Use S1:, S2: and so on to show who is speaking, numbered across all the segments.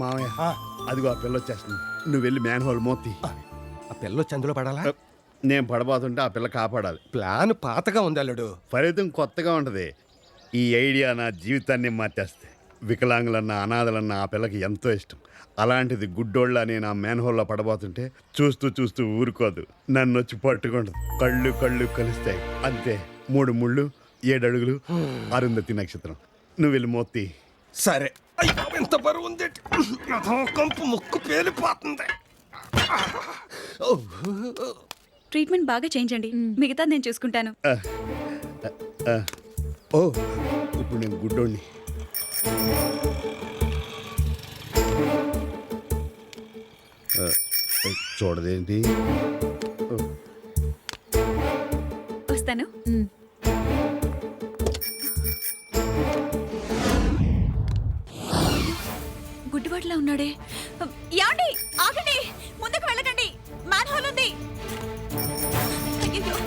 S1: మామయ్య అదిగో ఆ పిల్ల వచ్చేస్తుంది. నువ్వు వెళ్ళి మ్యాన్ హోల్ మోతి.
S2: ఆ పిల్ల వచ్చి అందులో పడాలా?
S1: నేను పడబోతుంటే ఆ పిల్ల కాపాడాలి.
S2: ప్లాన్ పాతగా ఉంది అల్లుడు.
S1: ఫలితం కొత్తగా ఉంటది. ఈ ఐడియా నా జీవితాన్ని మార్చేస్తే. వికలాంగులన్న అనాథలన్న ఆ పిల్లకి ఎంతో ఇష్టం. అలాంటిది గుడ్డోళ్ళ నేను ఆ మ్యాన్ హోల్లో పడబోతుంటే చూస్తూ చూస్తూ ఊరుకోదు. నన్ను వచ్చి పట్టుకుంటది. కళ్ళు కళ్ళు కలుస్తాయి. అంతే. 3 ముళ్ళు 7 అడుగులు అరుంధతి నక్షత్రం. నువ్వు వెళ్ళి మోతి.
S2: సరే. అయ్యో ఎంత బరువు ఉంది. కంపు ముక్కు పేలిపోతుంది.
S3: ట్రీట్మెంట్ బాగా చేయించండి, మిగతా నేను చూసుకుంటాను.
S1: ఓ ఇప్పుడు నేను గుడ్డోడిని. చూడదేంటి?
S3: వస్తాను. గుడ్డివాటిలా ఉన్నాడే. యాండి ఆగండి, ముందుకు వెళ్ళకండి, మ్యాన్ హోల్ ఉంది. అయ్యో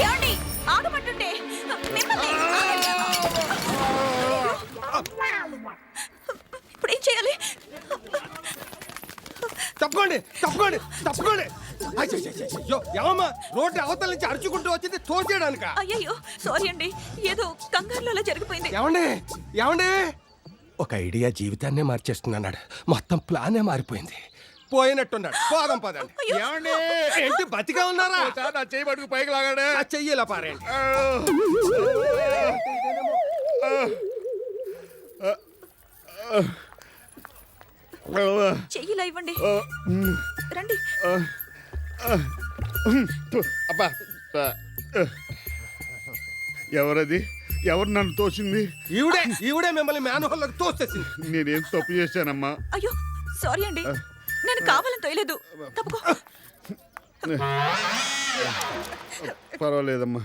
S3: యాండి ఆగమంటుంటే మిమ్మల్ని ఇప్పుడు ఏం చేయాలి?
S2: తప్పుకోండి తప్పుకోండి తప్పుకోండి. అయ్యో ఏమమ్మా రోడ్డు అవతల నుంచి అరుచుకుంటూ వచ్చింది తోచేయడానిక?
S3: అయ్యో సారీ అండి, ఏదో కంగారులో అలా జరిగిపోయింది.
S2: ఏమండి ఏమండి ఒక ఐడియా జీవితాన్నే మార్చేస్తున్నాడు. మొత్తం ప్లానే మారిపోయింది. పోయినట్టున్నాడు. పోదాం పదండి.
S1: ఏమండి?
S2: ఏంటి బతిగా ఉన్నారా?
S1: నా చెయ్యి పట్టుకు పైకి లాగాడే.
S2: ఆ చెయ్యి ఇలా పారేయండి.
S3: చెయ్యిలా ఇవ్వండి. రండి.
S1: అబ్బా ఎవరది? ఎవరు నన్ను తోసింది?
S2: ఈవిడే మిమ్మల్ని మ్యాన్ హోల్లోకి తోసేసింది.
S1: నేనేం తప్పు చేశానమ్మా?
S3: అయ్యో సారీ అండి, నేను కావాలని తోయలేదు. తప్పుకో.
S1: పర్వాలేదమ్మా.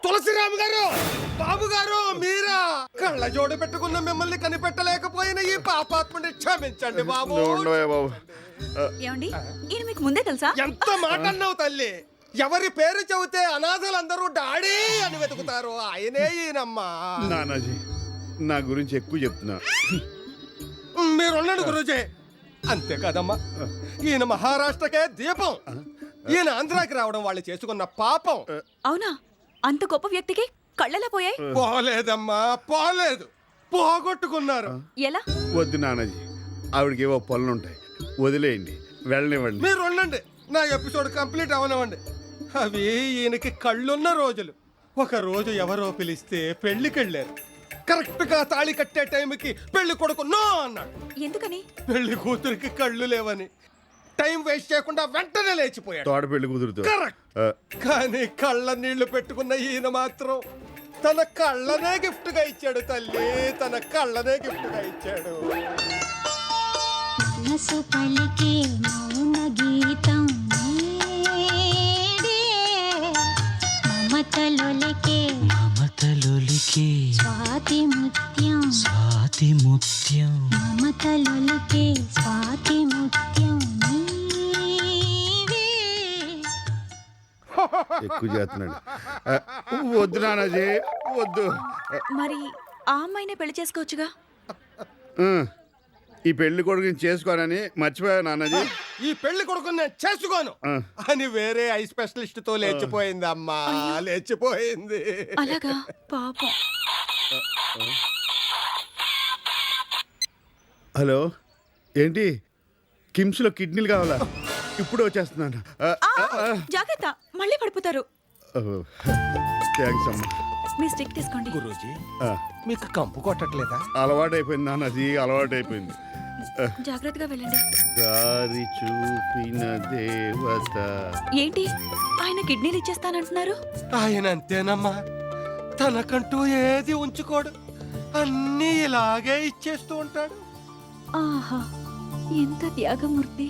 S2: తులసిరామ్ గారు, బాబు గారు, మీరా? కళ్ళ జోడు పెట్టుకున్న మిమ్మల్ని కనిపెట్టలేకపోయిన ఈ పాపాత్ముని క్షమించండి బాబు.
S1: బాబు
S3: ఏమండి, ఈయన మీకు ముందే తెలుసా?
S2: ఎంత మాట అన్నావు తల్లి. ఎవరి పేరు చెబితే అనాథలందరూ డాడీ అని వెతుకుతారు. ఆయనే ఈయనమ్మా.
S1: నానాజీ నా గురించి ఎక్కువ చెప్తున్నా.
S2: మీరున్నాడు గురూజీ. అంతే కదమ్మా, ఈయన మహారాష్ట్రకే దీపం. ఈయన ఆంధ్రాకి రావడం వాళ్ళు చేసుకున్న పాపం.
S3: అవునా? అంత గొప్ప వ్యక్తికి కళ్ళెలా పోయాయి?
S2: పోలేదమ్మా, పోలేదు, పోగొట్టుకున్నారు.
S3: ఎలా?
S1: వద్దు నానాజీ, ఆవిడకి ఏవో పనులుంటాయి, వదిలేయండి, వెళ్ళనివ్వండి.
S2: మీరు ఉండండి, నా ఎపిసోడ్ కంప్లీట్ అవనివ్వండి. అవి ఈయనకి కళ్ళున్న రోజులు. ఒక రోజు ఎవరో పిలిస్తే పెళ్లికెళ్ళారు. కరెక్ట్ గా తాళి కట్టే టైంకి పెళ్లి కొడుకు నో అన్నాడు.
S3: ఎందుకని?
S2: పెళ్లి కూతురికి కళ్ళు లేవని. టైం వేస్ట్ చేయకుండా వెంటనే లేచిపోయాడు.
S1: తోడ పెళ్లి కుదురుతూ.
S2: కరెక్ట్. కానీ కళ్ళ నీళ్లు పెట్టుకున్న ఈయన మాత్రం తన కళ్ళనే గిఫ్ట్ గా ఇచ్చాడు తల్లి. తన కళ్ళనే గిఫ్ట్ గా ఇచ్చాడు.
S4: మనసు పలికే మౌన గీతం నీడే, మమతలొలికే స్వాతి ముత్యం,
S5: స్వాతి ముత్యం,
S4: మమతలొలికే స్వాతి ముత్యం నీవే.
S1: ఎక్కువ చేస్తున్నాడు. వద్దు నానాజీ, వద్దు.
S3: మరి ఆ అమ్మాయినే పెళ్లి చేసుకోవచ్చుగా?
S1: ఈ పెళ్లి కొడుకుని చేసుకోనని మర్చిపోయా నానాజీ.
S2: ఈ పెళ్లి కొడుకుని నేను చేసుకోను అని వేరే ఐ స్పెషలిస్ట్ తో లేచిపోయింది అమ్మా. లేచిపోయింది.
S3: అలాగా? పాపం.
S1: హలో, ఏంటి కిమ్స్ లో కిడ్నీలు కావాలా? ఇప్పుడు వచ్చేస్తున్నాను.
S3: జాగ్రత్త, మళ్ళీ పడిపోతారు.
S1: థ్యాంక్స్ అమ్మా.
S3: మీ స్టిక్ తీసుకోండి.
S2: గురూజీ, మీకు కంపు కొట్టట్లేదా?
S1: అలవాటైపోయింది నానాజీ, అలవాటైపోయింది.
S3: జాగ్రత్తగా వెళ్ళండి.
S1: దారి చూపిన దేవత.
S3: ఏంటి ఆయన కిడ్నీలు ఇచ్చేస్తానంటున్నారు?
S2: ఆయన అంతేనమ్మా, తనకంటూ ఏది ఉంచుకోడు. అన్నీ ఇలాగే ఇచ్చేస్తూ ఉంటాడు.
S3: ఆహా, ఎంత త్యాగమూర్తి.